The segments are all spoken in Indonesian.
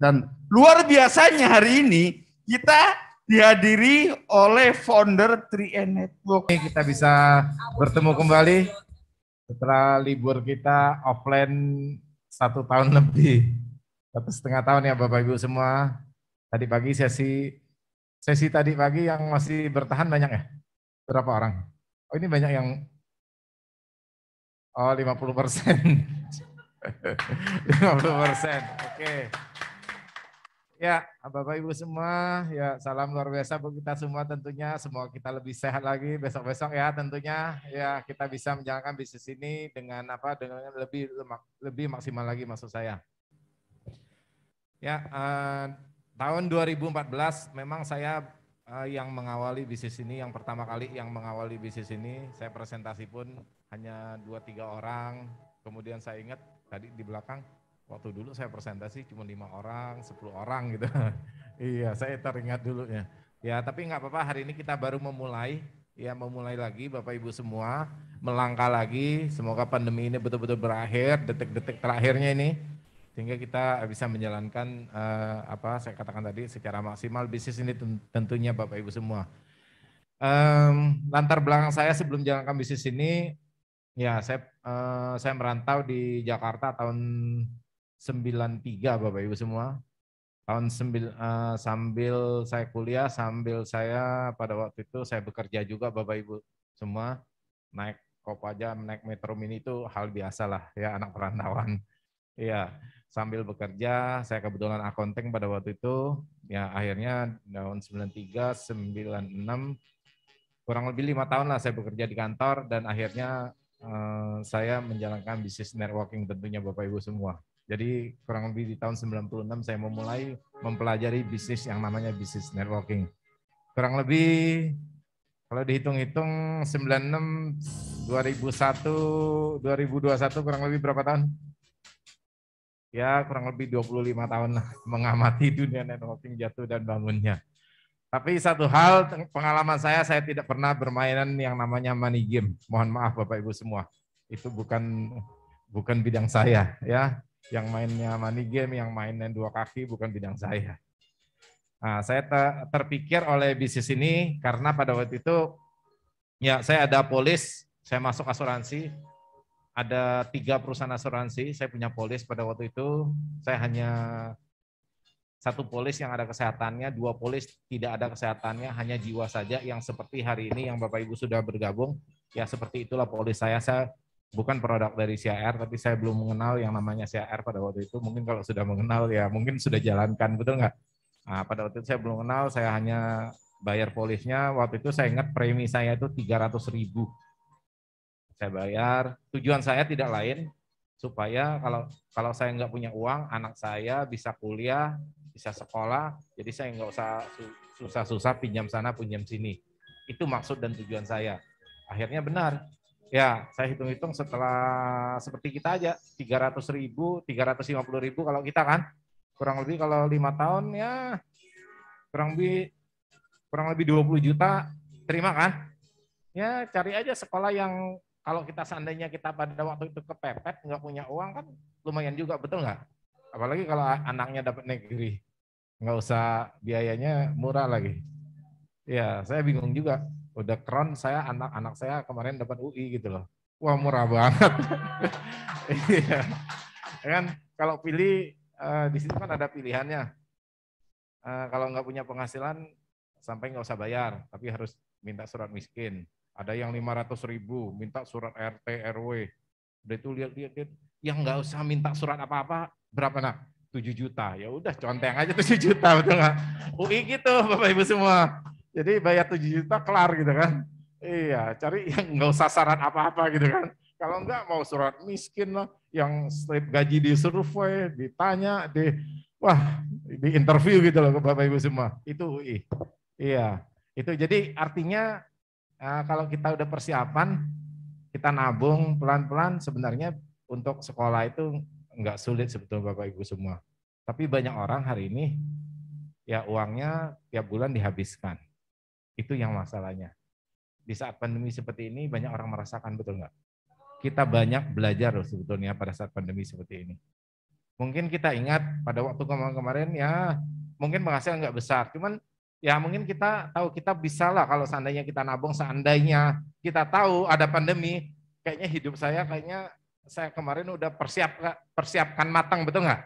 Dan luar biasanya hari ini kita dihadiri oleh founder 3N Network. Kita bisa bertemu kembali setelah libur kita offline 1 tahun lebih, 1,5 tahun ya Bapak Ibu semua. Tadi pagi sesi tadi pagi yang masih bertahan banyak ya? Berapa orang? Oh ini banyak yang 50%. 50%. Oke. Ya, Bapak Ibu semua, ya salam luar biasa buat kita semua tentunya. Semoga kita lebih sehat lagi besok-besok ya tentunya. Ya, kita bisa menjalankan bisnis ini dengan lebih maksimal lagi maksud saya. Ya, tahun 2014 memang saya yang mengawali bisnis ini, yang pertama kali yang mengawali bisnis ini, saya presentasi pun hanya 2-3 orang. Kemudian saya ingat tadi di belakang, waktu dulu saya presentasi cuma 5 orang, 10 orang gitu. Iya, saya teringat dulu ya. Ya, tapi nggak apa-apa, hari ini kita baru memulai lagi Bapak Ibu semua, melangkah lagi. Semoga pandemi ini betul-betul berakhir, detik-detik terakhirnya ini, sehingga kita bisa menjalankan saya katakan tadi secara maksimal bisnis ini tentunya Bapak Ibu semua. Latar belakang saya sebelum menjalankan bisnis ini, ya saya merantau di Jakarta tahun 93 Bapak Ibu semua. Sambil saya kuliah, sambil saya pada waktu itu saya bekerja juga Bapak Ibu semua. Naik Kopaja, naik Metro Mini itu hal biasa lah ya anak perantauan. Iya, sambil bekerja, saya kebetulan akunting pada waktu itu, ya akhirnya tahun 93, 96, kurang lebih 5 tahun lah saya bekerja di kantor dan akhirnya saya menjalankan bisnis networking tentunya Bapak Ibu semua. Jadi kurang lebih di tahun 96 saya memulai mempelajari bisnis yang namanya bisnis networking. Kurang lebih kalau dihitung-hitung 96, 2001, 2021 kurang lebih berapa tahun? Ya kurang lebih 25 tahun mengamati dunia networking jatuh dan bangunnya. Tapi satu hal pengalaman saya tidak pernah bermainan yang namanya money game. Mohon maaf Bapak Ibu semua. Itu bukan bidang saya ya. Yang mainnya money game, yang mainnya 2 kaki bukan bidang saya. Nah, saya terpikir oleh bisnis ini karena pada waktu itu ya saya ada polis, saya masuk asuransi. Ada 3 perusahaan asuransi, saya punya polis pada waktu itu, saya hanya 1 polis yang ada kesehatannya, 2 polis tidak ada kesehatannya, hanya jiwa saja yang seperti hari ini yang Bapak Ibu sudah bergabung, ya seperti itulah polis saya bukan produk dari CAR, tapi saya belum mengenal yang namanya CAR pada waktu itu, mungkin kalau sudah mengenal ya mungkin sudah jalankan, betul nggak? Nah, pada waktu itu saya belum mengenal, saya hanya bayar polisnya, waktu itu saya ingat premi saya itu 300.000. Saya bayar, tujuan saya tidak lain supaya kalau saya nggak punya uang, anak saya bisa kuliah, bisa sekolah, jadi saya nggak usah susah-susah pinjam sana, pinjam sini. Itu maksud dan tujuan saya. Akhirnya benar. Ya, saya hitung-hitung setelah seperti kita aja, 300.000, 350.000 kalau kita kan, kurang lebih kalau 5 tahun ya kurang lebih 20 juta, terima kan? Ya cari aja sekolah yang kalau kita seandainya kita pada waktu itu kepepet, nggak punya uang kan lumayan juga, betul nggak? Apalagi kalau anaknya dapat negeri, nggak usah biayanya murah lagi. Ya saya bingung juga, udah keren saya anak-anak saya kemarin dapat UI gitu loh. Wah murah banget. Iya. Kan kalau pilih di situ kan ada pilihannya. Kalau nggak punya penghasilan sampai nggak usah bayar, tapi harus minta surat miskin. Ada yang 500.000 minta surat RT RW. Udah itu lihat yang nggak usah minta surat apa-apa berapa nak? 7 juta. Ya udah conteng aja 7 juta betul nggak? UI gitu Bapak Ibu semua. Jadi bayar 7 juta kelar gitu kan. Iya, cari yang nggak usah syarat apa-apa gitu kan. Kalau enggak mau surat miskin lah, yang slip gaji di survei, ditanya, wah di interview gitu loh Bapak Ibu semua. Itu UI. Iya, itu jadi artinya kalau kita udah persiapan, kita nabung pelan-pelan sebenarnya untuk sekolah itu enggak sulit sebetulnya Bapak Ibu semua. Tapi banyak orang hari ini ya uangnya tiap bulan dihabiskan. Itu yang masalahnya. Di saat pandemi seperti ini banyak orang merasakan, betul enggak? Kita banyak belajar loh sebetulnya pada saat pandemi seperti ini. Mungkin kita ingat pada waktu kemarin ya mungkin penghasilan nggak besar, cuman ya mungkin kita tahu kita bisa lah kalau seandainya kita nabung, seandainya kita tahu ada pandemi, kayaknya hidup saya kayaknya saya kemarin udah persiapkan matang, betul nggak?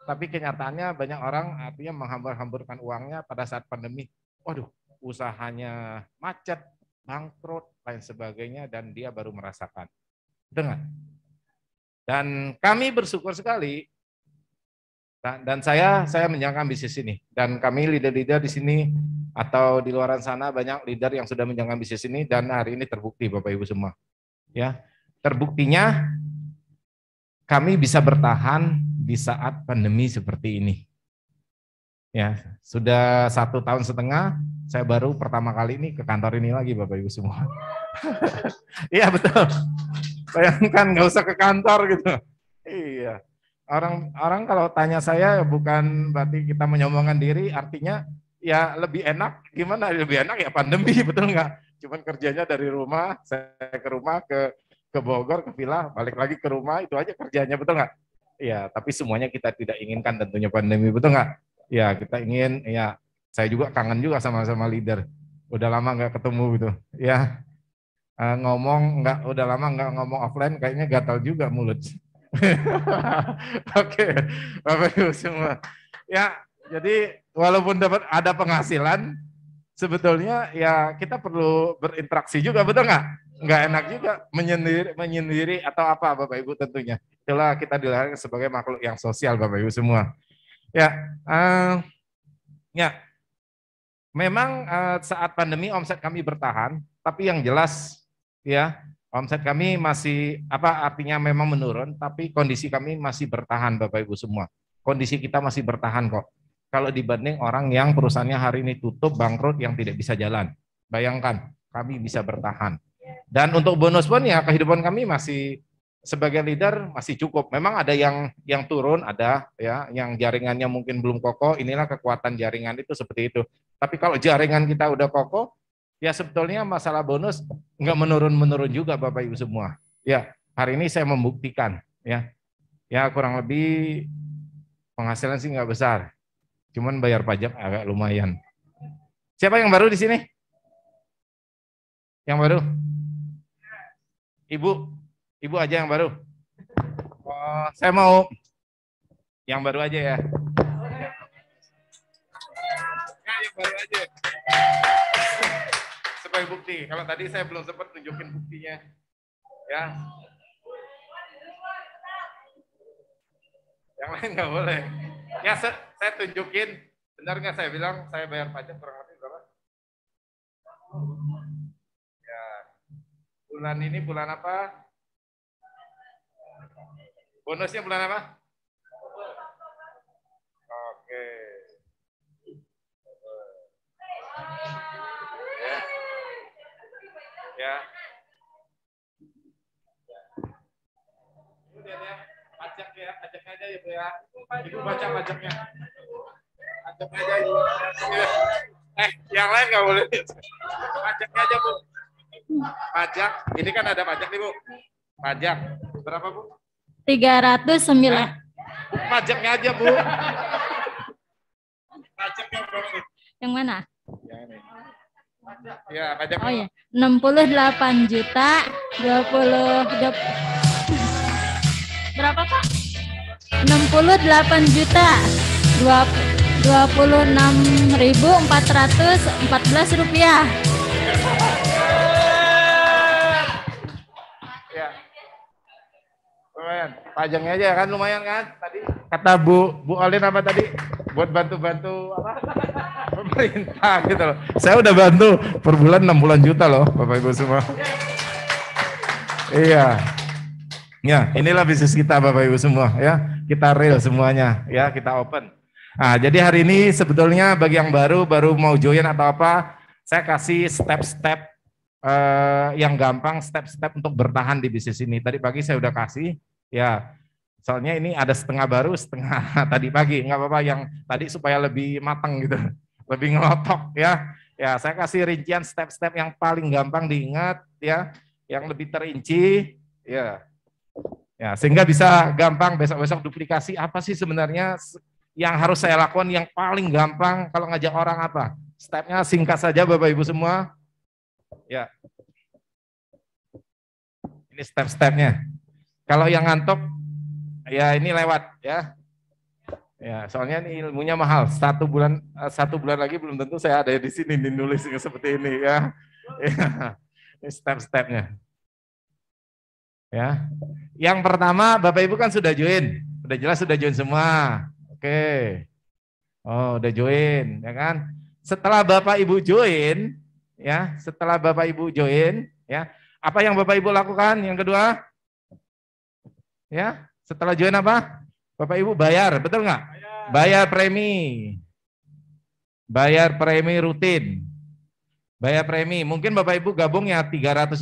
Tapi kenyataannya banyak orang artinya menghambur-hamburkan uangnya pada saat pandemi. Waduh, usahanya macet, bangkrut, lain sebagainya, dan dia baru merasakan. Betul nggak? Dan kami bersyukur sekali, dan saya menjalankan bisnis ini. Dan kami leader-leader di sini atau di luar sana banyak leader yang sudah menjalankan bisnis ini dan hari ini terbukti Bapak Ibu semua. Ya, terbuktinya kami bisa bertahan di saat pandemi seperti ini. Ya, sudah 1,5 tahun saya baru pertama kali ini ke kantor ini lagi Bapak Ibu semua. Iya betul. Bayangkan nggak usah ke kantor gitu. Iya. Orang kalau tanya saya bukan berarti kita menyombongkan diri, artinya ya lebih enak, gimana lebih enak ya pandemi, betul nggak? Cuman kerjanya dari rumah, saya ke rumah, ke Bogor, ke villa, balik lagi ke rumah, itu aja kerjanya, betul nggak? Ya, tapi semuanya kita tidak inginkan tentunya pandemi, betul nggak? Ya, kita ingin, ya saya juga kangen juga sama leader, udah lama nggak ketemu gitu, ya ngomong nggak, udah lama nggak ngomong offline, kayaknya gatal juga mulut. Oke, Bapak Ibu semua. Ya, jadi walaupun dapat ada penghasilan, sebetulnya ya kita perlu berinteraksi juga, betul nggak? Nggak enak juga menyendiri atau apa, Bapak Ibu tentunya. Itulah kita dilahirkan sebagai makhluk yang sosial, Bapak Ibu semua. Ya, ya. Memang saat pandemi omset kami bertahan, tapi yang jelas ya. Omset kami masih, artinya memang menurun, tapi kondisi kami masih bertahan Bapak Ibu semua. Kondisi kita masih bertahan kok. Kalau dibanding orang yang perusahaannya hari ini tutup, bangkrut, yang tidak bisa jalan. Bayangkan, kami bisa bertahan. Dan untuk bonus pun ya kehidupan kami masih, sebagai leader masih cukup. Memang ada yang turun, ada ya yang jaringannya mungkin belum kokoh, inilah kekuatan jaringan itu seperti itu. Tapi kalau jaringan kita udah kokoh, ya sebetulnya masalah bonus nggak menurun juga Bapak Ibu semua. Ya, hari ini saya membuktikan ya. Ya kurang lebih penghasilan sih nggak besar. Cuman bayar pajak agak lumayan. Siapa yang baru di sini? Yang baru? Ibu aja yang baru. Oh, saya mau yang baru aja ya. Ya, yang baru aja. Sebagai bukti, kalau tadi saya belum sempat tunjukin buktinya, ya. Yang lain nggak boleh. Ya, saya tunjukin. Benar nggak saya bilang saya bayar pajak kurang lebih berapa? Ya, bulan ini bulan apa? Bonusnya bulan apa? Oke. Ya. Kemudian ya, pajaknya aja ya Bu ya. Ibu baca pajaknya. Pajaknya aja Ibu. Yang lain nggak boleh. Pajaknya aja Bu. Pajak, ini kan ada pajak nih Bu. Pajak, berapa Bu? 309. Pajaknya aja Bu. Pajaknya berapa nih? Yang mana? Yang ini. Ya, pajak. Oh ya, 68 juta 20 berapa Pak? 68 juta 26.414 rupiah. Ya. Lumayan. Pajaknya aja kan lumayan kan? Tadi kata Bu Olin apa tadi? Buat bantu-bantu apa? Pemerintah gitu loh. Saya udah bantu per bulan 60 juta loh, Bapak Ibu semua. Iya. Ya, inilah bisnis kita Bapak Ibu semua ya. Kita real semuanya ya, kita open. Nah, jadi hari ini sebetulnya bagi yang baru mau join atau apa, saya kasih step-step yang gampang, step-step untuk bertahan di bisnis ini. Tadi pagi saya udah kasih ya. Soalnya ini ada setengah baru, setengah tadi pagi. Nggak apa-apa yang tadi supaya lebih matang gitu. Lebih ngelotok ya. Ya, saya kasih rincian step-step yang paling gampang diingat ya. Yang lebih terinci ya. Ya, sehingga bisa gampang besok-besok duplikasi apa sih sebenarnya yang harus saya lakukan yang paling gampang kalau ngajak orang apa? Stepnya singkat saja Bapak Ibu semua. Ya. Ini step-stepnya. Kalau yang ngantuk, ya ini lewat ya. Ya, soalnya ini ilmunya mahal. 1 bulan lagi belum tentu saya ada di sini nulis seperti ini ya. Ya. Ini step-stepnya. Ya. Yang pertama Bapak Ibu kan sudah join. Udah jelas sudah join semua. Oke. Oh, udah join, ya kan? Setelah Bapak Ibu join, ya, setelah Bapak Ibu join, ya, apa yang Bapak Ibu lakukan? Yang kedua, ya, setelah join apa? Bapak Ibu bayar, betul nggak? Bayar premi. Bayar premi rutin. Bayar premi, mungkin Bapak Ibu gabung ya 350.000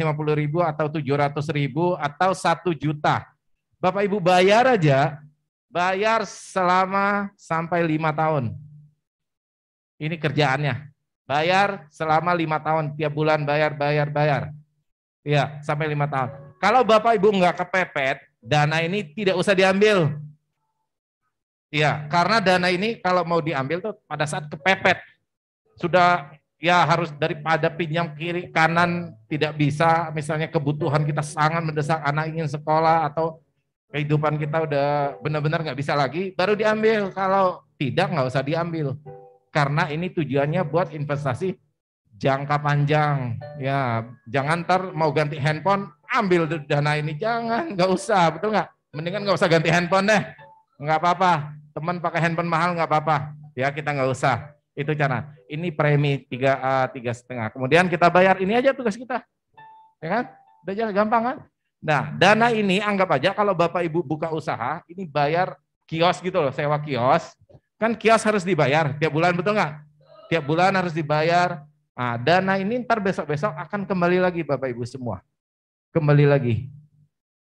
atau 700.000 atau 1 juta. Bapak Ibu bayar aja, bayar selama sampai 5 tahun. Ini kerjaannya. Bayar selama 5 tahun, tiap bulan bayar. Iya, sampai 5 tahun. Kalau Bapak Ibu nggak kepepet, dana ini tidak usah diambil. Iya, karena dana ini kalau mau diambil tuh pada saat kepepet. Sudah ya harus daripada pinjam kiri kanan tidak bisa, misalnya kebutuhan kita sangat mendesak, anak ingin sekolah atau kehidupan kita udah benar-benar nggak bisa lagi, baru diambil. Kalau tidak nggak usah diambil, karena ini tujuannya buat investasi jangka panjang. Ya, jangan ntar mau ganti handphone ambil dana ini, jangan, nggak usah, betul nggak? Mendingan nggak usah ganti handphone deh, nggak apa-apa. Teman pakai handphone mahal nggak apa-apa, ya kita nggak usah. Itu cara. Ini premi 3,5. Kemudian kita bayar, ini aja tugas kita. Ya kan? Udah jelas, gampang kan? Nah, dana ini anggap aja kalau Bapak Ibu buka usaha, ini bayar kios gitu loh, sewa kios. Kan kios harus dibayar tiap bulan, betul nggak? Tiap bulan harus dibayar. Nah, dana ini ntar besok-besok akan kembali lagi Bapak Ibu semua. Kembali lagi.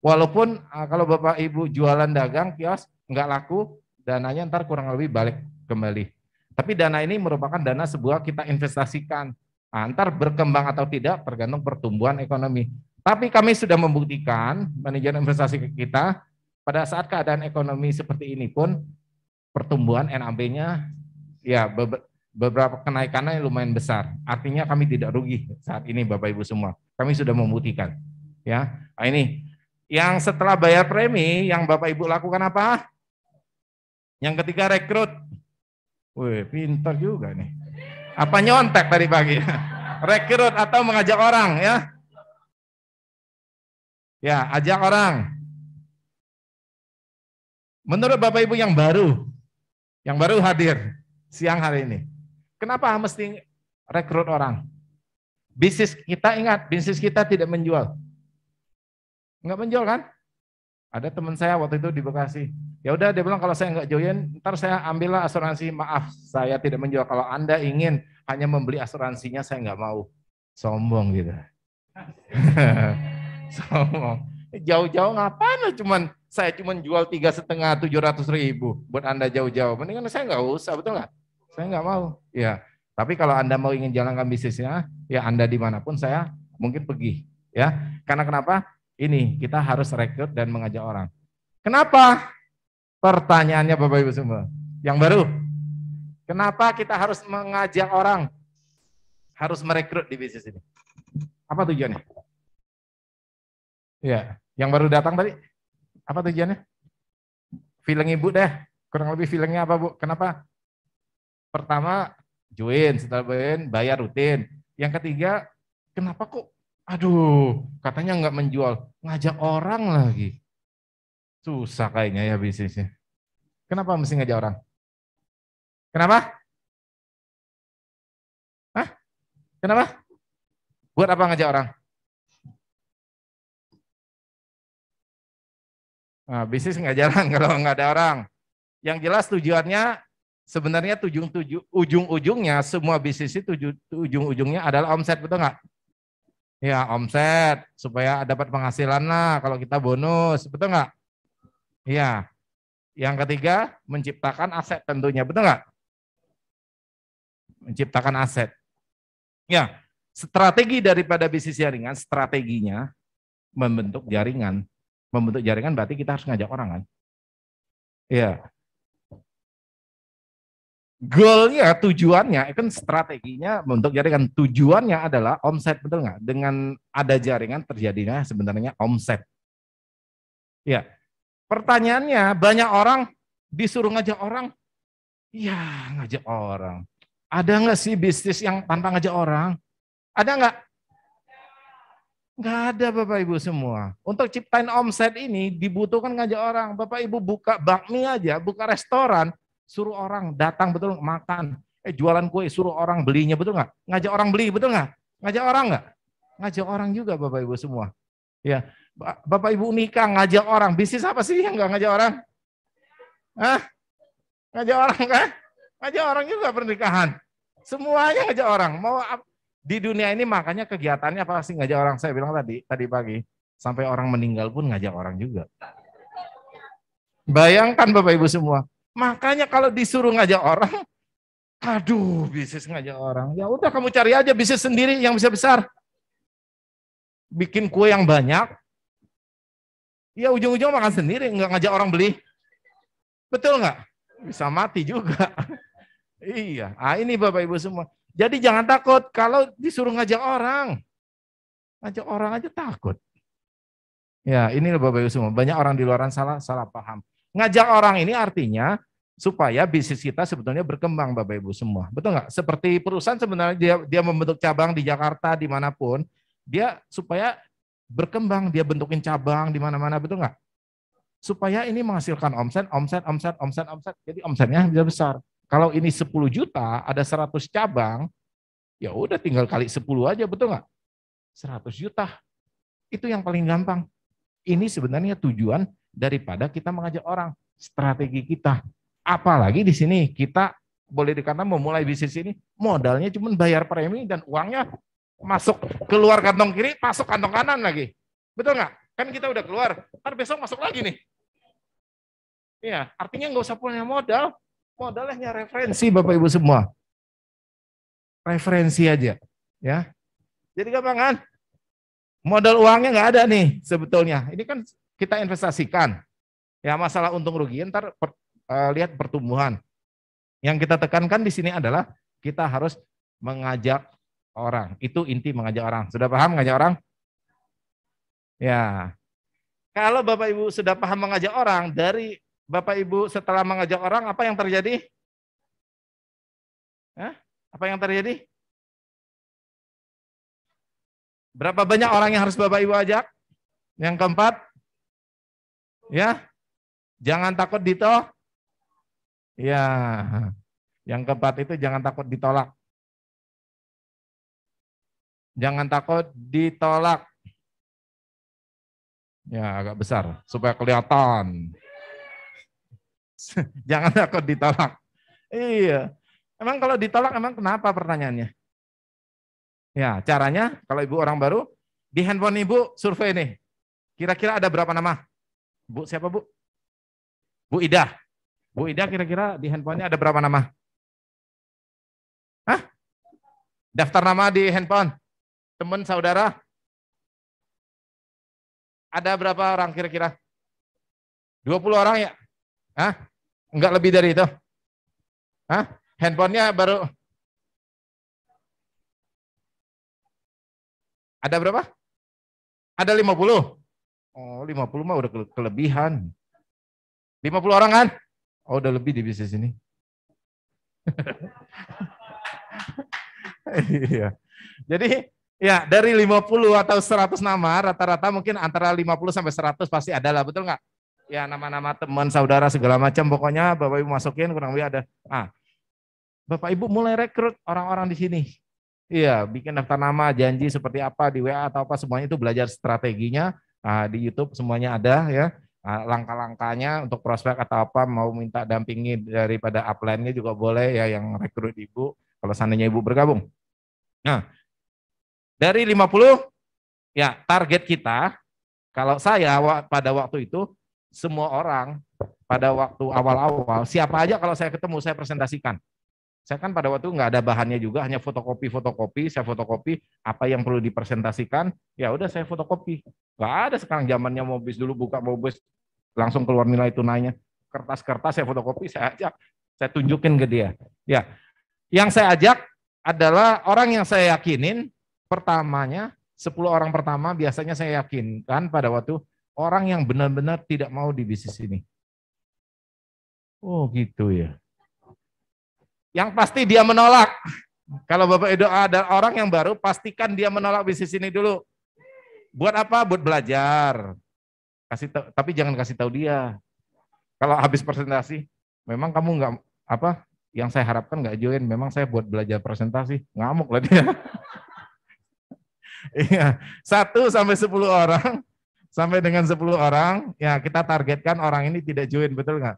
Walaupun kalau Bapak Ibu jualan dagang kios nggak laku, dananya ntar kurang lebih balik kembali. Tapi dana ini merupakan dana sebuah kita investasikan. Nah, ntar berkembang atau tidak tergantung pertumbuhan ekonomi. Tapi kami sudah membuktikan manajemen investasi kita pada saat keadaan ekonomi seperti ini pun pertumbuhan NAB-nya ya beberapa kenaikannya lumayan besar. Artinya kami tidak rugi saat ini Bapak Ibu semua. Kami sudah membuktikan. Ya, nah, ini yang setelah bayar premi yang Bapak Ibu lakukan apa? Yang ketiga rekrut. Wih, pintar juga nih. Apa nyontek tadi pagi? Rekrut atau mengajak orang ya. Ya, ajak orang. Menurut Bapak Ibu yang baru hadir siang hari ini, kenapa mesti rekrut orang? Bisnis kita, ingat, bisnis kita tidak menjual. Enggak menjual kan? Ada teman saya waktu itu di Bekasi. Ya udah dia bilang kalau saya nggak join, ntar saya ambillah asuransi. Maaf, saya tidak menjual. Kalau Anda ingin hanya membeli asuransinya, saya nggak mau. Sombong gitu. Sombong. Jauh-jauh ngapain? Saya cuman jual 3,5 700.000 buat Anda jauh-jauh. Mendingan saya nggak usah, betul nggak? Saya nggak mau. Ya. Tapi kalau Anda mau ingin jalankan bisnisnya, ya Anda dimanapun saya mungkin pergi. Ya. Karena kenapa? Ini kita harus rekrut dan mengajak orang. Kenapa? Pertanyaannya Bapak Ibu semua. Yang baru. Kenapa kita harus mengajak orang? Harus merekrut di bisnis ini. Apa tujuannya? Ya, yang baru datang tadi. Apa tujuannya? Feeling Ibu deh. Kurang lebih feelingnya apa Bu? Kenapa? Pertama, join. Setelah join, bayar rutin. Yang ketiga, kenapa kok? Aduh, katanya nggak menjual. Ngajak orang lagi. Susah kayaknya ya bisnisnya. Kenapa mesti ngajak orang? Kenapa? Hah? Kenapa? Buat apa ngajak orang? Nah, bisnis nggak jalan kalau nggak ada orang. Yang jelas tujuannya, sebenarnya ujung-ujungnya semua bisnis itu ujung-ujungnya adalah omset, betul nggak? Ya, omset supaya dapat penghasilan lah kalau kita bonus, betul nggak? Iya. Yang ketiga, menciptakan aset tentunya, betul nggak? Menciptakan aset. Ya, strategi daripada bisnis jaringan, strateginya membentuk jaringan. Membentuk jaringan berarti kita harus ngajak orang kan? Iya. Goalnya, tujuannya, kan strateginya membentuk jaringan. Tujuannya adalah omset, betul nggak? Dengan ada jaringan terjadinya sebenarnya omset. Ya. Pertanyaannya, banyak orang disuruh ngajak orang. Ya, ngajak orang. Ada nggak sih bisnis yang tanpa ngajak orang? Ada nggak? Nggak ada Bapak Ibu semua. Untuk ciptain omset ini dibutuhkan ngajak orang. Bapak Ibu buka bakmi aja, buka restoran, suruh orang datang, betul, makan. Jualan kue, suruh orang belinya, betul nggak? Ngajak orang beli, betul nggak? Ngajak orang nggak? Ngajak orang juga Bapak Ibu semua. Ya, Bapak Ibu nikah ngajak orang. Bisnis apa sih yang nggak ngajak orang? Hah? Ngajak orang kan? Ngajak orang juga pernikahan. Semuanya ngajak orang. Mau di dunia ini makanya kegiatannya apa sih ngajak orang? Saya bilang tadi pagi, sampai orang meninggal pun ngajak orang juga. Bayangkan Bapak Ibu semua. Makanya kalau disuruh ngajak orang, aduh bisnis ngajak orang. Ya udah kamu cari aja bisnis sendiri yang bisa besar. Bikin kue yang banyak. Ya ujung-ujung makan sendiri, nggak ngajak orang beli. Betul nggak? Bisa mati juga. Iya, ini Bapak Ibu semua. Jadi jangan takut kalau disuruh ngajak orang. Ngajak orang aja takut. Ya, ini Bapak Ibu semua. Banyak orang di luar salah paham. Ngajak orang ini artinya supaya bisnis kita sebetulnya berkembang Bapak Ibu semua. Betul nggak? Seperti perusahaan sebenarnya dia membentuk cabang di Jakarta, dimanapun. Dia supaya berkembang, dia bentukin cabang di mana-mana, betul nggak? Supaya ini menghasilkan omset. Jadi omsetnya bisa besar. Kalau ini 10 juta, ada 100 cabang, ya udah tinggal kali 10 aja, betul nggak? 100 juta. Itu yang paling gampang. Ini sebenarnya tujuan daripada kita mengajak orang, strategi kita. Apalagi di sini kita boleh dikatakan memulai bisnis ini, modalnya cuma bayar premi dan uangnya masuk keluar kantong kiri, masuk kantong kanan lagi. Betul nggak? Kan kita udah keluar, ntar besok masuk lagi nih. Iya, artinya nggak usah punya modal. Modalnya referensi Bapak Ibu semua. Referensi aja. Ya. Jadi gampang kan? Modal uangnya nggak ada nih sebetulnya. Ini kan kita investasikan. Ya masalah untung rugi, ntar lihat pertumbuhan. Yang kita tekankan di sini adalah kita harus mengajak orang. Itu inti mengajak orang. Sudah paham mengajak orang? Ya. Kalau Bapak Ibu sudah paham mengajak orang, dari Bapak Ibu setelah mengajak orang, apa yang terjadi? Hah? Apa yang terjadi? Berapa banyak orang yang harus Bapak Ibu ajak? Yang keempat, ya, jangan takut ditolak. Ya, yang keempat itu jangan takut ditolak. Jangan takut ditolak. Ya, agak besar supaya kelihatan. Jangan takut ditolak. Iya. Emang kalau ditolak emang kenapa pertanyaannya? Ya, caranya kalau Ibu orang baru, di handphone Ibu survei nih. Kira-kira ada berapa nama? Bu, siapa Bu? Bu Ida. Bu Ida kira-kira di handphonenya ada berapa nama? Hah? Daftar nama di handphone. Teman, saudara. Ada berapa orang kira-kira? 20 orang ya? Hah? Enggak lebih dari itu? Hah? Handphonenya baru ada berapa? Ada 50. Oh, 50 mah udah kelebihan. 50 orang kan? Oh, udah lebih di bisnis ini. Iya. Jadi ya dari 50 atau 100 nama rata-rata mungkin antara 50 sampai 100 pasti ada lah, betul nggak? Ya nama-nama teman, saudara segala macam pokoknya Bapak Ibu masukin kurang lebih ada. Bapak Ibu mulai rekrut orang-orang di sini. Iya, bikin daftar nama, janji seperti apa di WA atau apa semuanya itu belajar strateginya di YouTube semuanya ada ya. Langkah-langkahnya untuk prospek atau apa mau minta dampingi daripada upline-nya juga boleh ya yang rekrut Ibu kalau seandainya Ibu bergabung. Nah, dari 50 ya target kita kalau saya pada waktu itu semua orang pada waktu awal-awal siapa aja kalau saya ketemu saya presentasikan. Saya kan pada waktu nggak ada bahannya juga, hanya fotokopi, saya fotokopi apa yang perlu dipresentasikan, ya udah saya fotokopi. Nggak ada sekarang zamannya Mobis, dulu buka Mobis langsung keluar nilai tunainya. Kertas-kertas saya fotokopi, saya ajak, saya tunjukin ke dia. Ya, yang saya ajak adalah orang yang saya yakinin pertamanya, 10 orang pertama biasanya saya yakinkan pada waktu orang yang benar-benar tidak mau di bisnis ini. Oh gitu ya. Yang pasti dia menolak. Kalau Bapak Edo ada orang yang baru, pastikan dia menolak bisnis ini dulu. Buat apa? Buat belajar. Tapi jangan kasih tahu dia. Kalau habis presentasi, memang kamu nggak apa? Yang saya harapkan nggak join. Memang saya buat belajar presentasi. Ngamuk lah dia. Iya, 1 sampai 10 orang, sampai dengan 10 orang, ya kita targetkan orang ini tidak join, betul nggak?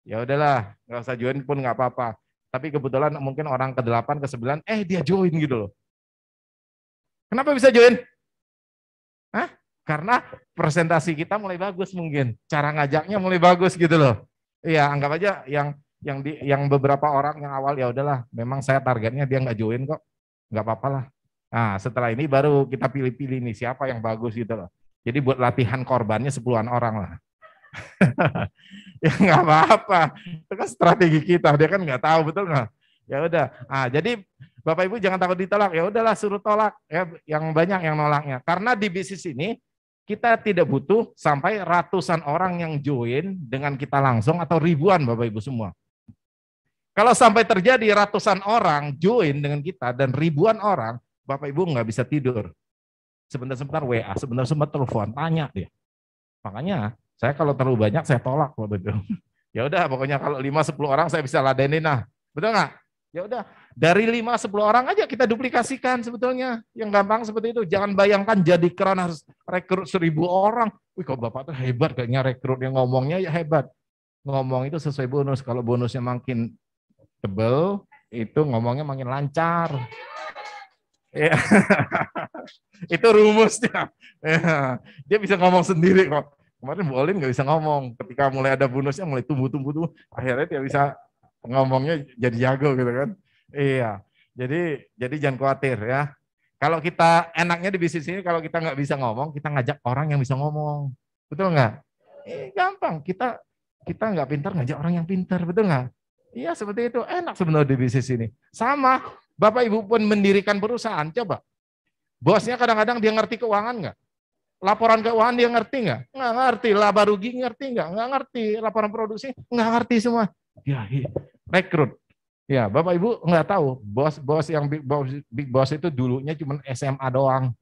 Ya udahlah, nggak usah join pun nggak apa-apa. Tapi kebetulan mungkin orang ke-8, ke-9, dia join gitu loh. Kenapa bisa join? Hah? Karena presentasi kita mulai bagus mungkin, cara ngajaknya mulai bagus gitu loh. Iya, anggap aja yang beberapa orang yang awal ya udahlah, memang saya targetnya dia nggak join kok, nggak apa-apa lah. Nah, setelah ini baru kita pilih-pilih nih siapa yang bagus gitu loh. Jadi buat latihan korbannya 10-an orang lah. Ya nggak apa-apa, itu kan strategi kita, dia kan nggak tahu, betul nggak? Ya udah. Nah, jadi Bapak Ibu jangan takut ditolak, ya udahlah suruh tolak ya, yang banyak yang nolaknya. Karena di bisnis ini kita tidak butuh sampai ratusan orang yang join dengan kita langsung atau ribuan Bapak Ibu semua. Kalau sampai terjadi ratusan orang join dengan kita dan ribuan orang, Bapak Ibu nggak bisa tidur. Sebentar-sebentar WA, sebentar-sebentar telepon, tanya dia. Makanya saya kalau terlalu banyak saya tolak waktu itu. Ya udah pokoknya kalau 5-10 orang saya bisa ladenin nah. Betul nggak? Ya udah, dari 5-10 orang aja kita duplikasikan sebetulnya. Yang gampang seperti itu. Jangan bayangkan jadi keren harus rekrut 1000 orang. Wih kok Bapak tuh hebat kayaknya rekrut, yang ngomongnya ya hebat. Ngomong itu sesuai bonus. Kalau bonusnya makin tebel, itu ngomongnya makin lancar. Ya. Itu rumusnya. Ya. Dia bisa ngomong sendiri kok. Kemarin Bu Olin nggak bisa ngomong. Ketika mulai ada bonusnya mulai tumbuh. Akhirnya dia bisa ngomongnya jadi jago gitu kan. Iya. Jadi jangan khawatir ya. Kalau kita enaknya di bisnis ini kalau kita nggak bisa ngomong, kita ngajak orang yang bisa ngomong. Betul nggak? Gampang. Kita nggak pintar ngajak orang yang pintar, betul nggak? Iya seperti itu. Enak sebenarnya di bisnis ini. Sama. Bapak Ibu pun mendirikan perusahaan. Coba. Bosnya kadang-kadang dia ngerti keuangan nggak? Laporan keuangan dia ngerti nggak? Nggak ngerti. Laba rugi ngerti nggak? Nggak ngerti. Laporan produksi nggak ngerti semua. Ya, rekrut. Ya, Bapak Ibu nggak tahu. Bos yang big boss itu dulunya cuma SMA doang.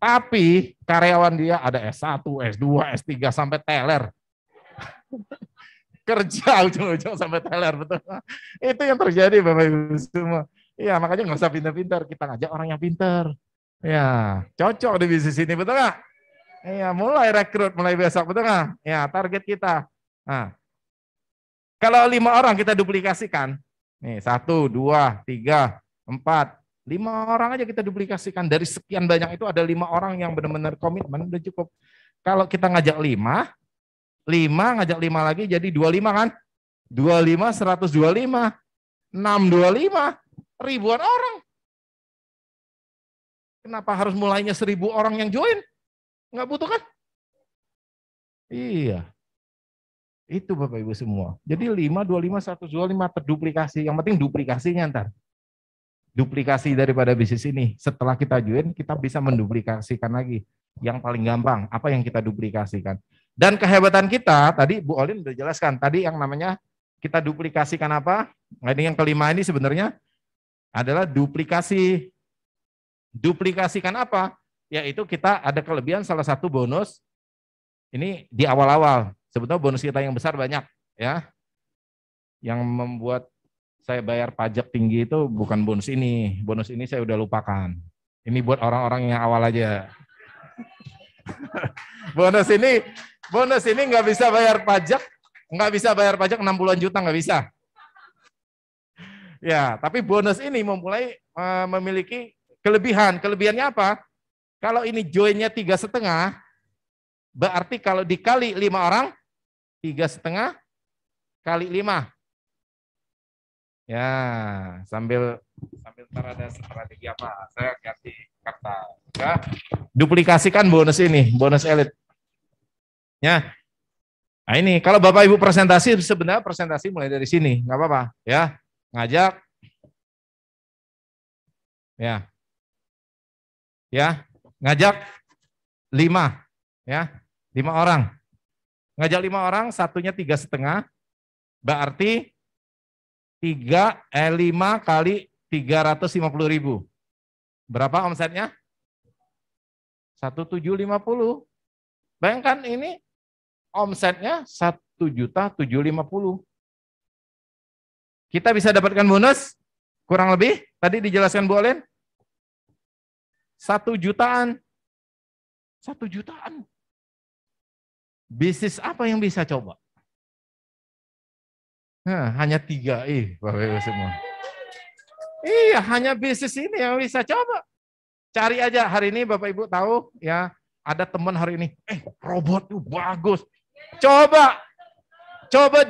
Tapi karyawan dia ada S1, S2, S3 sampai teler. Kerja ujung-ujung sampai teler, betul. Itu yang terjadi Bapak Ibu semua. Iya, makanya nggak usah pintar-pintar. Kita ngajak orang yang pintar. Ya, cocok di bisnis ini, betul nggak? Iya, mulai rekrut, mulai besok, betul nggak? Ya, target kita. Nah, kalau 5 orang kita duplikasikan, nih 1, 2, 3, 4, 5 orang aja kita duplikasikan. Dari sekian banyak itu ada 5 orang yang benar-benar komitmen, udah cukup. Kalau kita ngajak 5 ngajak 5 lagi jadi 25 kan? 25, 125, 625, ribuan orang. Kenapa harus mulainya 1000 orang yang join? Nggak butuh kan? Iya. Itu Bapak Ibu semua. Jadi 5, 25, 125 terduplikasi. Yang penting duplikasinya ntar. Duplikasi daripada bisnis ini. Setelah kita join, kita bisa menduplikasikan lagi. Yang paling gampang, apa yang kita duplikasikan. Dan kehebatan kita, tadi Bu Olin sudah jelaskan, tadi yang namanya kita duplikasikan apa? Nah, ini yang kelima ini sebenarnya adalah duplikasi. Duplikasikan apa? Yaitu kita ada kelebihan salah satu bonus, ini di awal-awal. Sebetulnya bonus kita yang besar banyak ya. Yang membuat saya bayar pajak tinggi itu bukan bonus ini. Bonus ini saya udah lupakan. Ini buat orang-orang yang awal aja. bonus ini nggak bisa bayar pajak, 60-an juta nggak bisa. Ya, tapi bonus ini memulai memiliki kelebihan. Kelebihannya apa? Kalau ini joinnya 3,5, berarti kalau dikali 5 orang, 3,5 kali 5. Ya, sambil ntar ada strategi apa? Saya ganti kata. Ya, duplikasikan bonus ini, bonus elit. Ya. Nah ini, kalau Bapak Ibu presentasi, sebenarnya presentasi mulai dari sini, nggak apa-apa. Ya, ngajak. Ya, ngajak 5. Ya, 5 orang. Ngajak 5 orang, satunya 3,5. Berarti 5 kali 350.000. Berapa omsetnya? 1.750. Bayangkan ini omsetnya 1.750.000. Kita bisa dapatkan bonus kurang lebih tadi dijelaskan Bu Olen 1 jutaan. 1 jutaan. Bisnis apa yang bisa coba? Nah, hanya 3, Bapak Ibu semua. Iya, hanya bisnis ini yang bisa coba. Cari aja hari ini Bapak Ibu tahu ya, ada teman hari ini, robot tuh bagus. Coba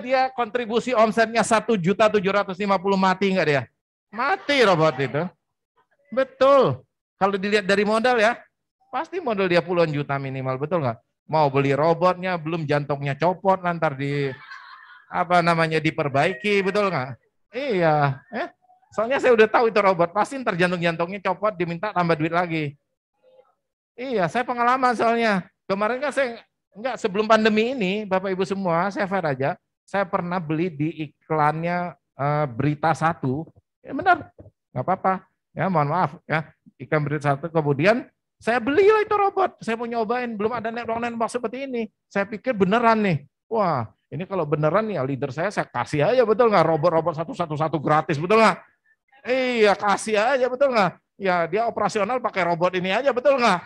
dia kontribusi omsetnya 1.750.000 mati nggak dia? Mati robot itu. Betul. Kalau dilihat dari modal ya, pasti modal dia puluhan juta minimal, betul nggak? Mau beli robotnya, belum jantungnya copot, lantar diperbaiki, betul nggak? Iya, soalnya saya udah tahu itu robot, pasti ntar jantung-jantungnya copot, diminta tambah duit lagi. Iya, saya pengalaman soalnya. Kemarin kan saya, sebelum pandemi ini, Bapak Ibu semua, saya fair aja, saya pernah beli di iklannya Berita 1, ya benar, nggak apa-apa, ya mohon maaf, ya iklan Berita 1, kemudian saya belilah itu robot, saya mau nyobain, belum ada network seperti ini, saya pikir beneran nih, wah ini kalau beneran nih ya leader saya kasih aja, betul nggak, robot-robot satu gratis, betul nggak? Iya, kasih aja, betul nggak? Ya dia operasional pakai robot ini aja, betul nggak?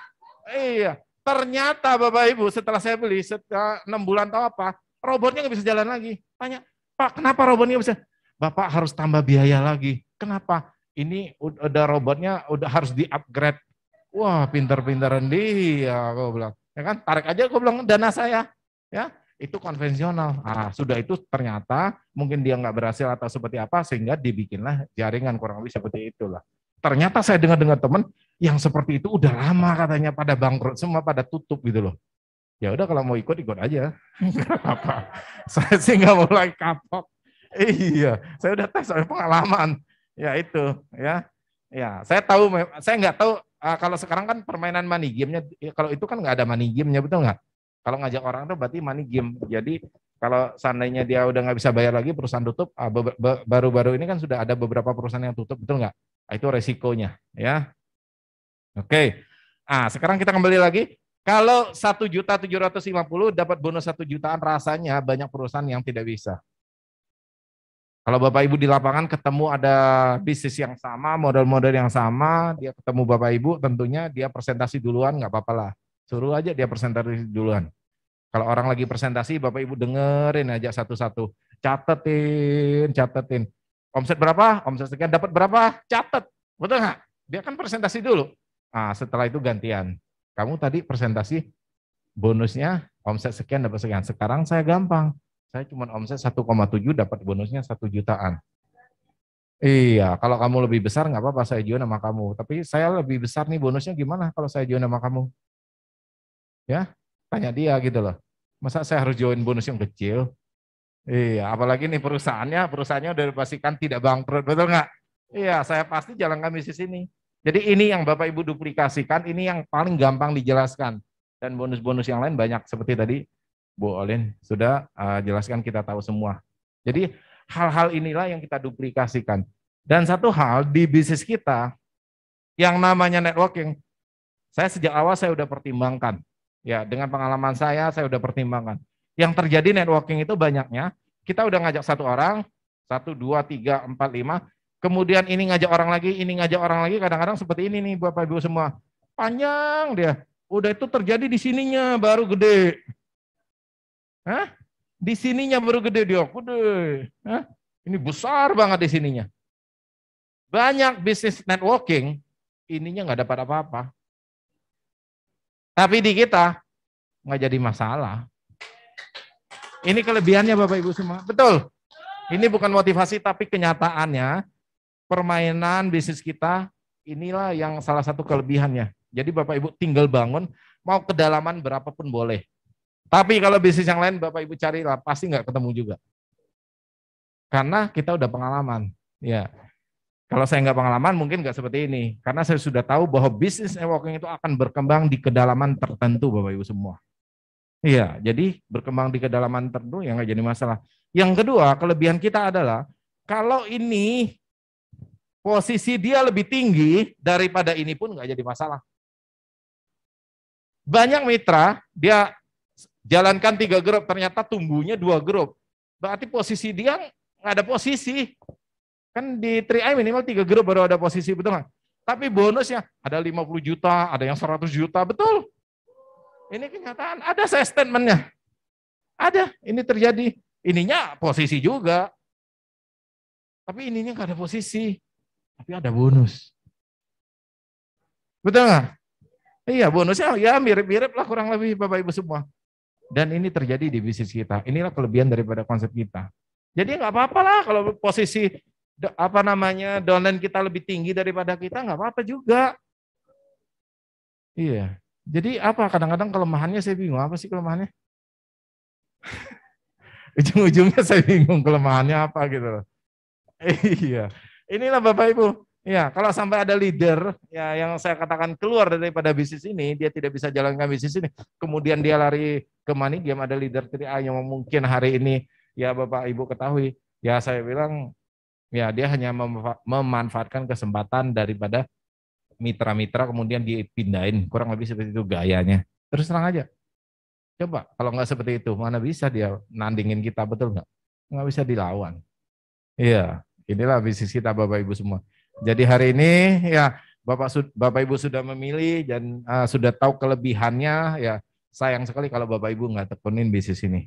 Iya, ternyata Bapak Ibu setelah saya beli, setelah 6 bulan tahu apa, robotnya nggak bisa jalan lagi. Tanya, Pak kenapa robotnya bisa? Bapak harus tambah biaya lagi. Kenapa? Ini udah robotnya udah harus di-upgrade. Wah, pinter-pinteran dia, gue bilang. Ya kan, tarik aja, gue bilang dana saya. Ya, itu konvensional. Ah, sudah itu ternyata mungkin dia nggak berhasil atau seperti apa sehingga dibikinlah jaringan kurang lebih seperti itulah. Ternyata saya dengar teman yang seperti itu udah lama katanya pada bangkrut semua, pada tutup gitu loh. Ya udah kalau mau ikut aja. Enggak apa-apa. Saya sih nggak mulai kapok. Iya, saya udah tes soal pengalaman. Ya itu, ya. Ya, saya tahu, saya nggak tahu kalau sekarang kan permainan money game-nya, kalau itu kan nggak ada money game-nya, betul nggak? Kalau ngajak orang itu berarti money game. Jadi kalau seandainya dia udah nggak bisa bayar lagi, perusahaan tutup, baru-baru ini kan sudah ada beberapa perusahaan yang tutup, betul nggak? Itu resikonya, ya. Oke. Ah, sekarang kita kembali lagi. Kalau 1.750.000 dapat bonus 1 jutaan, rasanya banyak perusahaan yang tidak bisa. Kalau Bapak Ibu di lapangan ketemu ada bisnis yang sama, model-model yang sama, dia ketemu Bapak Ibu, tentunya dia presentasi duluan, nggak apa-apa lah. Suruh aja dia presentasi duluan. Kalau orang lagi presentasi, Bapak Ibu dengerin aja satu-satu. Catetin. Omset berapa? Omset sekian, dapat berapa? Catet. Betul nggak? Dia kan presentasi dulu. Nah, setelah itu gantian. Kamu tadi presentasi bonusnya omset sekian dapat sekian. Sekarang saya gampang. Saya cuma omset 1,7 dapat bonusnya 1 jutaan. Iya, kalau kamu lebih besar nggak apa-apa saya join sama kamu. Tapi saya lebih besar nih bonusnya gimana kalau saya join sama kamu? Ya, tanya dia gitu loh. Masa saya harus join bonus yang kecil? Iya, apalagi nih perusahaannya udah dipastikan tidak bangkrut, betul nggak? Iya, saya pasti jalankan bisnis ini. Jadi ini yang Bapak Ibu duplikasikan, ini yang paling gampang dijelaskan. Dan bonus-bonus yang lain banyak, seperti tadi Bu Olin sudah jelaskan, kita tahu semua. Jadi hal-hal inilah yang kita duplikasikan. Dan satu hal di bisnis kita, yang namanya networking, saya sejak awal saya udah pertimbangkan. Ya, dengan pengalaman saya udah pertimbangkan. Yang terjadi networking itu banyaknya, kita udah ngajak satu orang, 1, 2, 3, 4, 5, kemudian ini ngajak orang lagi, kadang-kadang seperti ini nih Bapak Ibu semua. Panjang dia. Udah itu terjadi di sininya baru gede. Hah? Di sininya baru gede dia. Gede. Hah? Ini besar banget di sininya. Banyak bisnis networking, ininya nggak dapat apa-apa. Tapi di kita nggak jadi masalah. Ini kelebihannya Bapak Ibu semua. Betul. Ini bukan motivasi, tapi kenyataannya permainan bisnis kita inilah yang salah satu kelebihannya. Jadi Bapak Ibu tinggal bangun, mau kedalaman berapapun boleh. Tapi kalau bisnis yang lain Bapak Ibu cari lah, pasti nggak ketemu juga. Karena kita udah pengalaman. Ya, kalau saya nggak pengalaman mungkin nggak seperti ini. Karena saya sudah tahu bahwa bisnis networking itu akan berkembang di kedalaman tertentu Bapak Ibu semua. Iya, jadi berkembang di kedalaman tertentu ya nggak jadi masalah. Yang kedua, kelebihan kita adalah kalau ini posisi dia lebih tinggi daripada ini pun nggak jadi masalah. Banyak mitra, dia jalankan 3 grup, ternyata tumbuhnya 2 grup. Berarti posisi dia nggak ada posisi. Kan di 3i minimal 3 grup baru ada posisi, betul nggak? Tapi bonusnya ada 50 juta, ada yang 100 juta, betul. Ini kenyataan, ada saya statementnya. Ada, ini terjadi. Ininya posisi juga. Tapi ininya nggak ada posisi. Tapi ada bonus. Betul nggak? Iya, bonusnya ya mirip-mirip lah kurang lebih Bapak Ibu semua. Dan ini terjadi di bisnis kita. Inilah kelebihan daripada konsep kita. Jadi nggak apa-apa lah kalau posisi downline kita lebih tinggi daripada kita, nggak apa-apa juga. Iya. Jadi apa? Kadang-kadang kelemahannya saya bingung. Apa sih kelemahannya? Ujung-ujungnya saya bingung kelemahannya apa gitu loh. Iya. Inilah Bapak Ibu. Ya, kalau sampai ada leader ya yang saya katakan keluar daripada bisnis ini, dia tidak bisa jalankan bisnis ini. Kemudian dia lari ke money game, ada leader 3i yang mungkin hari ini ya Bapak Ibu ketahui. Ya saya bilang ya dia hanya memanfaatkan kesempatan daripada mitra-mitra kemudian dipindahin. Kurang lebih seperti itu gayanya. Terus terang aja. Coba kalau nggak seperti itu, mana bisa dia nandingin kita, betul nggak? Nggak bisa dilawan. Iya, inilah bisnis kita Bapak Ibu semua. Jadi hari ini ya Bapak Ibu sudah memilih dan sudah tahu kelebihannya. Ya sayang sekali kalau Bapak Ibu nggak tekunin bisnis ini.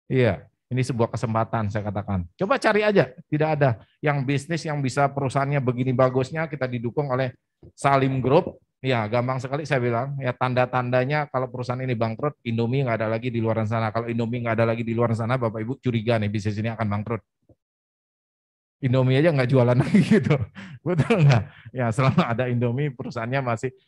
Iya, ini sebuah kesempatan saya katakan. Coba cari aja, tidak ada yang bisnis yang bisa perusahaannya begini bagusnya kita didukung oleh Salim Group. Ya gampang sekali saya bilang. Ya tanda-tandanya kalau perusahaan ini bangkrut, Indomie nggak ada lagi di luar sana. Kalau Indomie nggak ada lagi di luar sana, Bapak Ibu curiga nih bisnis ini akan bangkrut. Indomie aja nggak jualan lagi gitu, betul nggak? Ya selama ada Indomie perusahaannya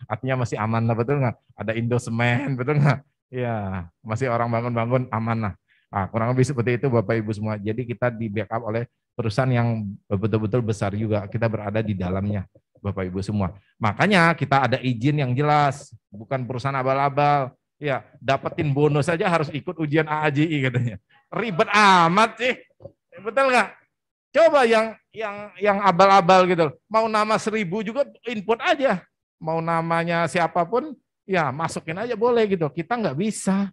artinya masih aman lah, betul nggak? Ada Indosemen, betul nggak? Ya masih orang bangun-bangun aman lah. Nah, kurang lebih seperti itu Bapak Ibu semua. Jadi kita di backup oleh perusahaan yang betul-betul besar juga. Kita berada di dalamnya Bapak Ibu semua. Makanya kita ada izin yang jelas, bukan perusahaan abal-abal. Ya dapetin bonus saja harus ikut ujian AAJI katanya. Ribet amat sih, betul nggak? Coba yang abal-abal gitu, mau nama 1000 juga input aja, mau namanya siapapun, ya masukin aja boleh gitu. Kita nggak bisa.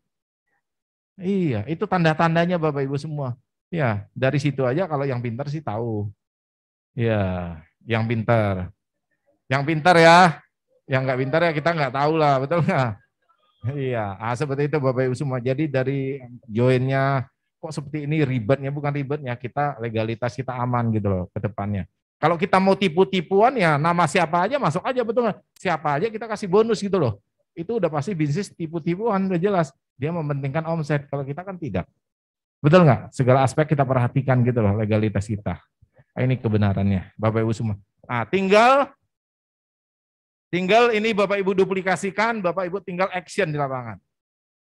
Iya, itu tanda-tandanya Bapak Ibu semua. Ya, dari situ aja kalau yang pintar sih tahu. Ya, yang pintar ya, yang nggak pintar ya kita nggak tahu lah, betul nggak? Iya, seperti itu Bapak Ibu semua. Jadi dari joinnya kok seperti ini ribetnya, bukan ribetnya, kita legalitas kita aman gitu loh ke depannya. Kalau kita mau tipu-tipuan ya nama siapa aja masuk aja, betul nggak? Siapa aja kita kasih bonus gitu loh. Itu udah pasti bisnis tipu-tipuan, udah jelas. Dia mementingkan omset, kalau kita kan tidak. Betul nggak? Segala aspek kita perhatikan gitu loh legalitas kita. Nah, ini kebenarannya Bapak Ibu semua. Nah, tinggal ini Bapak Ibu duplikasikan, Bapak Ibu tinggal action di lapangan.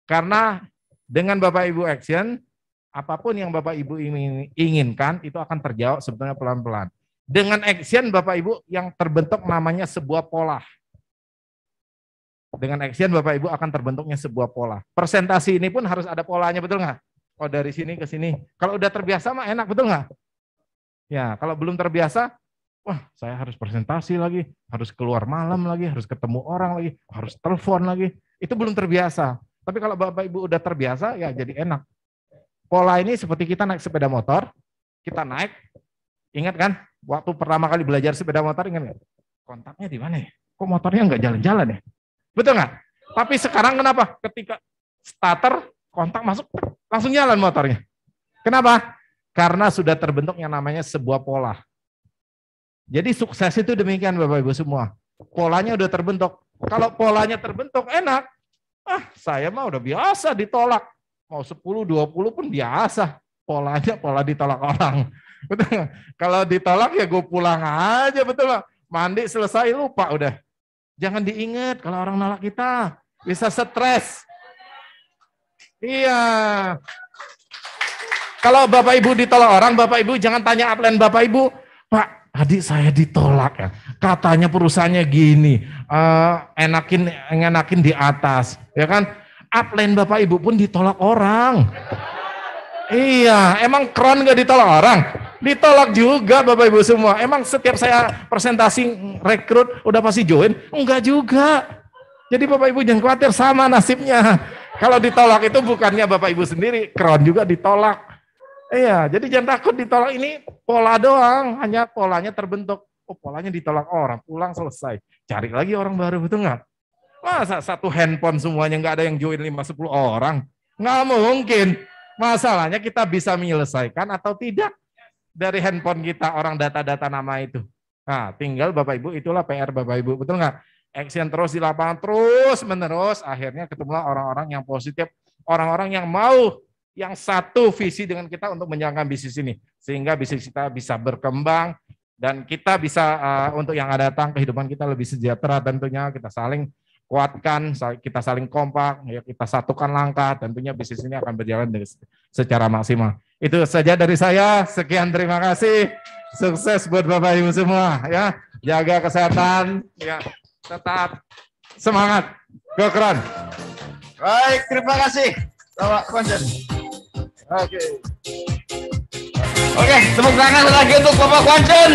Karena dengan Bapak Ibu action, apapun yang Bapak Ibu inginkan itu akan terjawab sebetulnya pelan-pelan. Dengan action Bapak Ibu yang terbentuk namanya sebuah pola. Dengan action Bapak Ibu akan terbentuknya sebuah pola. Presentasi ini pun harus ada polanya, betul nggak? Oh dari sini ke sini. Kalau udah terbiasa mah enak, betul nggak? Ya kalau belum terbiasa, wah saya harus presentasi lagi, harus keluar malam lagi, harus ketemu orang lagi, harus telepon lagi. Itu belum terbiasa. Tapi kalau Bapak Ibu udah terbiasa ya jadi enak. Pola ini seperti kita naik sepeda motor, kita naik, ingat kan? Waktu pertama kali belajar sepeda motor, ingat nggak? Kontaknya di mana ya? Kok motornya nggak jalan-jalan ya? Betul nggak? Tapi sekarang kenapa? Ketika starter, kontak masuk, langsung jalan motornya. Kenapa? Karena sudah terbentuk yang namanya sebuah pola. Jadi sukses itu demikian Bapak Ibu semua. Polanya udah terbentuk. Kalau polanya terbentuk enak, saya mah udah biasa ditolak. Mau 10, 20 pun biasa. polanya pola ditolak orang. Betul. Kalau ditolak ya gue pulang aja, betul Pak. Mandi selesai lupa udah. Jangan diingat kalau orang nolak kita, bisa stres. Iya. Kalau Bapak Ibu ditolak orang, Bapak Ibu jangan tanya upline Bapak Ibu, Pak, adik saya ditolak ya. Katanya perusahaannya gini, enakin di atas, ya kan? Upline Bapak Ibu pun ditolak orang. Iya, emang keren nggak ditolak orang? Ditolak juga Bapak Ibu semua. Emang setiap saya presentasi rekrut udah pasti join? Enggak juga. Jadi Bapak Ibu jangan khawatir, sama nasibnya. Kalau ditolak itu bukannya Bapak Ibu sendiri, keren juga ditolak. Iya, jadi jangan takut ditolak, ini pola doang, hanya polanya terbentuk. Oh, polanya ditolak orang, pulang selesai. Cari lagi orang baru, betul nggak? Masa satu handphone semuanya nggak ada yang join 5-10 orang? Nggak mungkin. Masalahnya kita bisa menyelesaikan atau tidak dari handphone kita, orang data-data nama itu. Nah, tinggal Bapak Ibu, itulah PR Bapak Ibu, betul nggak? Action terus di lapangan, terus menerus, akhirnya ketemulah orang-orang yang positif, orang-orang yang mau, yang satu visi dengan kita untuk menjalankan bisnis ini, sehingga bisnis kita bisa berkembang dan kita bisa untuk yang akan datang kehidupan kita lebih sejahtera. Tentunya kita saling kuatkan, kita saling kompak, ya kita satukan langkah, tentunya bisnis ini akan berjalan secara maksimal. Itu saja dari saya, sekian, terima kasih, sukses buat Bapak Ibu semua, ya, jaga kesehatan, ya, tetap semangat, go keren. Baik, terima kasih Bapak Konsen. Oke. Oke, tepuk tangan lagi untuk Bapak Konsen.